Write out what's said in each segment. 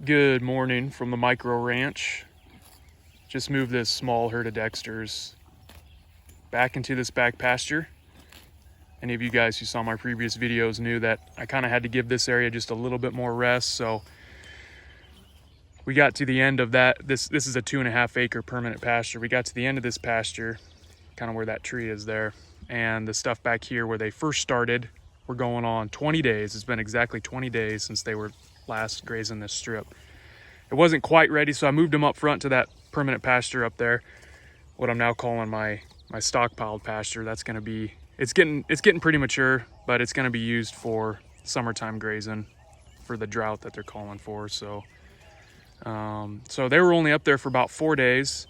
Good morning from the micro ranch. Just moved this small herd of Dexters back into this back pasture. Any of you guys who saw my previous videos knew that I kind of had to give this area just a little bit more rest. So we got to the end of that. This is a 2.5 acre permanent pasture. We got to the end of this pasture, kind of where that tree is there. And the stuff back here where they first started, we're going on 20 days. It's been exactly 20 days since they were last grazing this strip. It wasn't quite ready, so I moved them up front to that permanent pasture up there, what I'm now calling my stockpiled pasture. That's going to be, it's getting pretty mature, but it's going to be used for summertime grazing for the drought that they're calling for. So so they were only up there for about 4 days,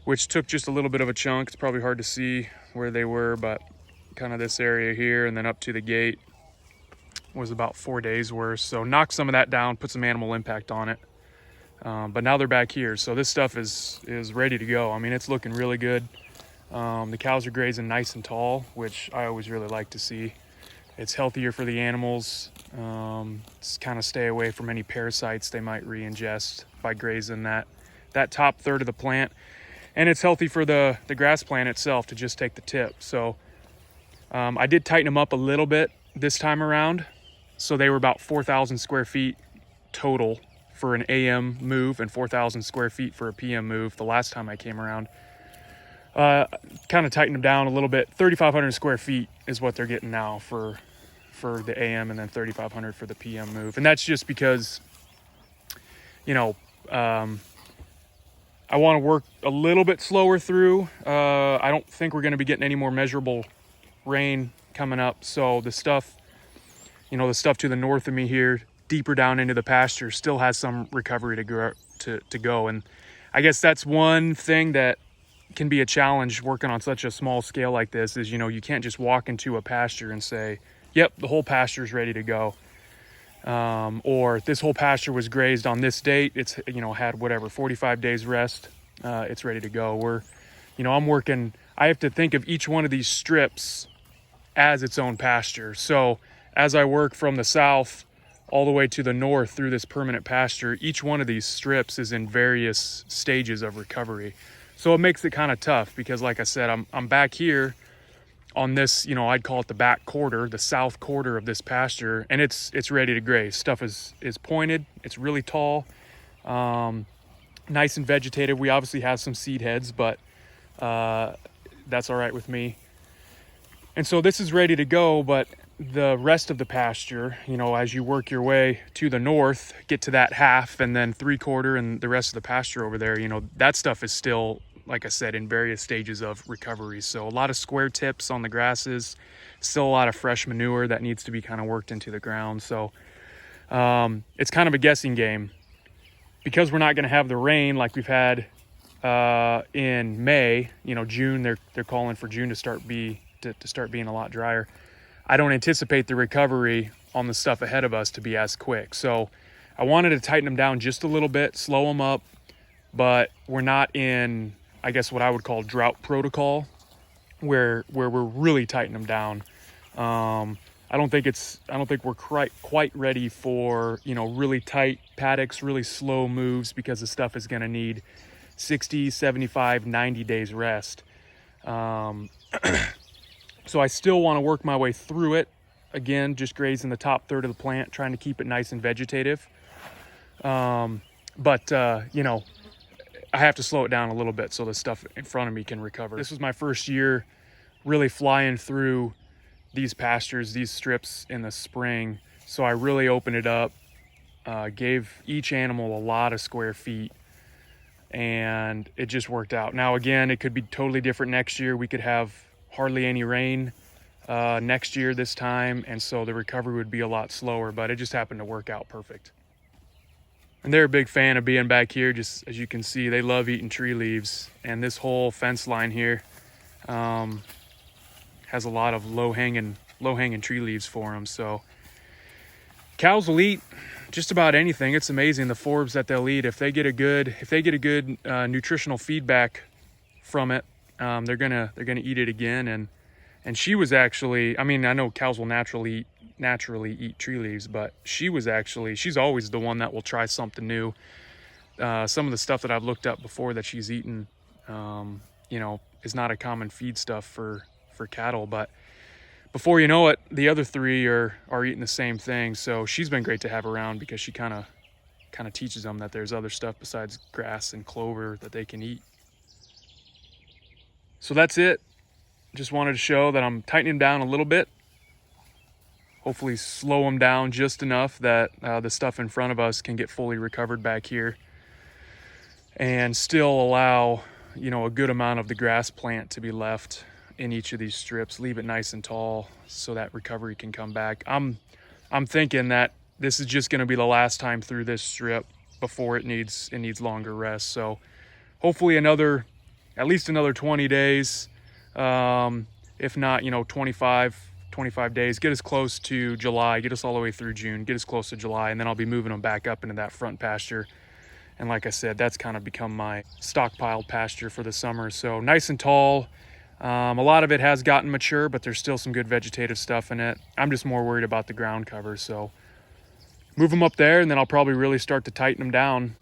which took just a little bit of a chunk. It's probably hard to see where they were, but kind of this area here and then up to the gate was about 4 days worth. So knocked some of that down, put some animal impact on it. But now they're back here, so this stuff is ready to go. I mean, it's looking really good. The cows are grazing nice and tall, which I always really like to see. It's healthier for the animals. It's kind of stay away from any parasites they might re-ingest by grazing that top third of the plant. And it's healthy for the grass plant itself to just take the tip. So I did tighten them up a little bit this time around. So they were about 4,000 square feet total for an AM move and 4,000 square feet for a PM move the last time I came around. Kind of tightened them down a little bit. 3,500 square feet is what they're getting now for the AM, and then 3,500 for the PM move. And that's just because, you know, I want to work a little bit slower through. I don't think we're going to be getting any more measurable rain coming up. So the stuff, you know, the stuff to the north of me here, deeper down into the pasture, still has some recovery to go. And I guess that's one thing that can be a challenge working on such a small scale like this is, you know, you can't just walk into a pasture and say, yep, the whole pasture is ready to go. Or this whole pasture was grazed on this date. It's, you know, had whatever, 45 days rest. It's ready to go. I have to think of each one of these strips as its own pasture. So as I work from the south all the way to the north through this permanent pasture, each one of these strips is in various stages of recovery. So it makes it kind of tough because, like I said, I'm back here on this, you know, I'd call it the back quarter, the south quarter of this pasture, and it's ready to graze. Stuff is pointed, it's really tall, nice and vegetative. We obviously have some seed heads, but that's all right with me. And so this is ready to go, but the rest of the pasture, you know, as you work your way to the north, get to that half and then 3/4 and the rest of the pasture over there, you know, that stuff is still, like I said, in various stages of recovery. So a lot of square tips on the grasses, still a lot of fresh manure that needs to be kind of worked into the ground. So it's kind of a guessing game because we're not going to have the rain like we've had in May. You know, June, they're calling for June to start being a lot drier. I don't anticipate the recovery on the stuff ahead of us to be as quick. So I wanted to tighten them down just a little bit, slow them up, but we're not in, I guess, what I would call drought protocol, where we're really tightening them down. I don't think we're quite ready for, you know, really tight paddocks, really slow moves, because the stuff is going to need 60, 75, 90 days rest. So I still want to work my way through it. Again, just grazing the top third of the plant, trying to keep it nice and vegetative. But you know, I have to slow it down a little bit so the stuff in front of me can recover. This was my first year really flying through these pastures, these strips in the spring. So I really opened it up, gave each animal a lot of square feet, and it just worked out. Now, again, it could be totally different next year. We could have hardly any rain next year this time, and so the recovery would be a lot slower, but it just happened to work out perfect. And they're a big fan of being back here. Just as you can see, they love eating tree leaves, and this whole fence line here has a lot of low-hanging tree leaves for them. So cows will eat just about anything. It's amazing the forbs that they'll eat if they get a good nutritional feedback from it. They're gonna eat it again. And she was actually, I mean, I know cows will naturally eat naturally eat tree leaves, but she's always the one that will try something new. Some of the stuff that I've looked up before that she's eaten, you know, is not a common feed stuff for cattle, but before you know it, the other three are eating the same thing. So she's been great to have around because she kind of teaches them that there's other stuff besides grass and clover that they can eat. So that's it. Just wanted to show that I'm tightening down a little bit. Hopefully slow them down just enough that the stuff in front of us can get fully recovered back here, and still allow, you know, a good amount of the grass plant to be left in each of these strips. Leave it nice and tall so that recovery can come back. I'm thinking that this is just going to be the last time through this strip before it needs longer rest. So hopefully at least another 20 days, if not, you know, 25 days. Get us close to July, get us all the way through June, get us close to July, and then I'll be moving them back up into that front pasture. And like I said, that's kind of become my stockpiled pasture for the summer. So nice and tall. A lot of it has gotten mature, but there's still some good vegetative stuff in it. I'm just more worried about the ground cover. So move them up there, and then I'll probably really start to tighten them down.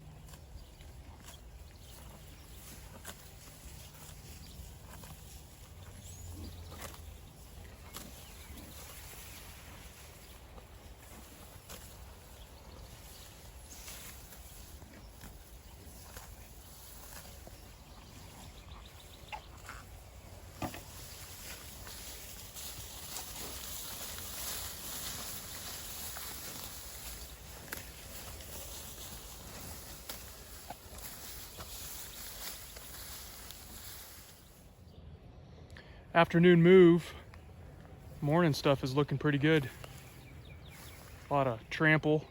Afternoon move, morning stuff is looking pretty good. A lot of trample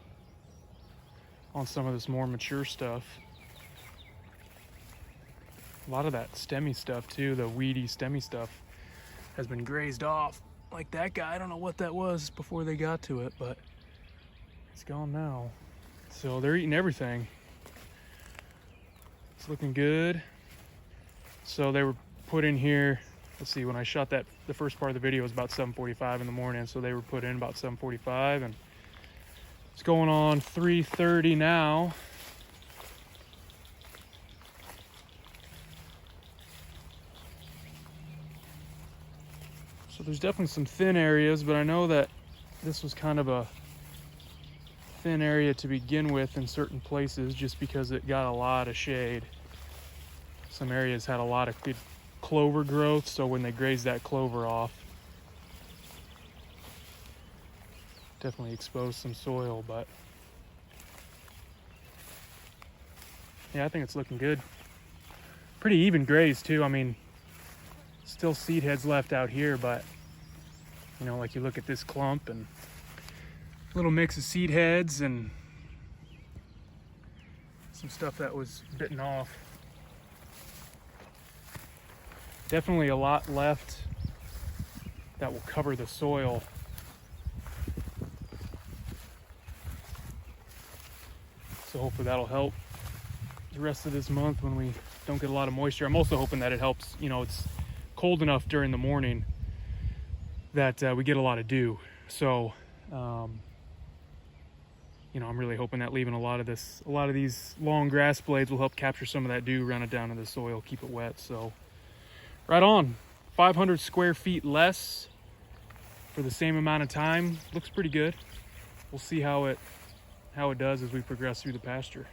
on some of this more mature stuff. A lot of that stemmy stuff too, the weedy stemmy stuff, has been grazed off. Like that guy, I don't know what that was before they got to it, but it's gone now. So they're eating everything. It's looking good. So they were put in here, let's see, when I shot that, the first part of the video was about 7:45 in the morning, so they were put in about 7:45, and it's going on 3:30 now. So there's definitely some thin areas, but I know that this was kind of a thin area to begin with in certain places just because it got a lot of shade. Some areas had a lot of good clover growth, so when they grazed that clover off, definitely exposed some soil. But yeah, I think it's looking good. Pretty even graze too. I mean, still seed heads left out here, but you know, like you look at this clump and little mix of seed heads and some stuff that was bitten off. Definitely a lot left that will cover the soil. So hopefully that'll help the rest of this month when we don't get a lot of moisture. I'm also hoping that it helps, you know, it's cold enough during the morning that we get a lot of dew. So, you know, I'm really hoping that leaving a lot of these long grass blades will help capture some of that dew, run it down in the soil, keep it wet. So right on. 500 square feet less for the same amount of time. Looks pretty good. We'll see how it does as we progress through the pasture.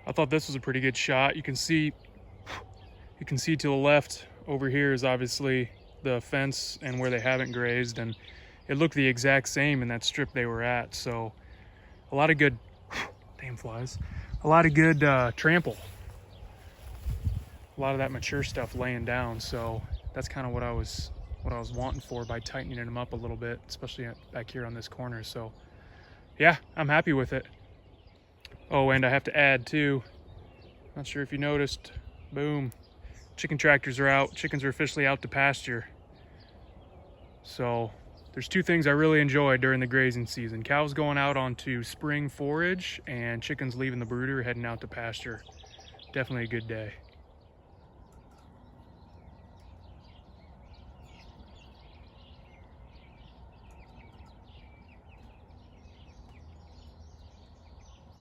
I thought this was a pretty good shot. You can see to the left over here is obviously the fence and where they haven't grazed, and it looked the exact same in that strip they were at. So a lot of good, damn flies, a lot of good trample. A lot of that mature stuff laying down. So that's kind of what I was wanting for by tightening them up a little bit, especially back here on this corner. So yeah, I'm happy with it. Oh, and I have to add too, not sure if you noticed, boom, chicken tractors are out. Chickens are officially out to pasture. So there's two things I really enjoy during the grazing season: cows going out onto spring forage and chickens leaving the brooder heading out to pasture. Definitely a good day.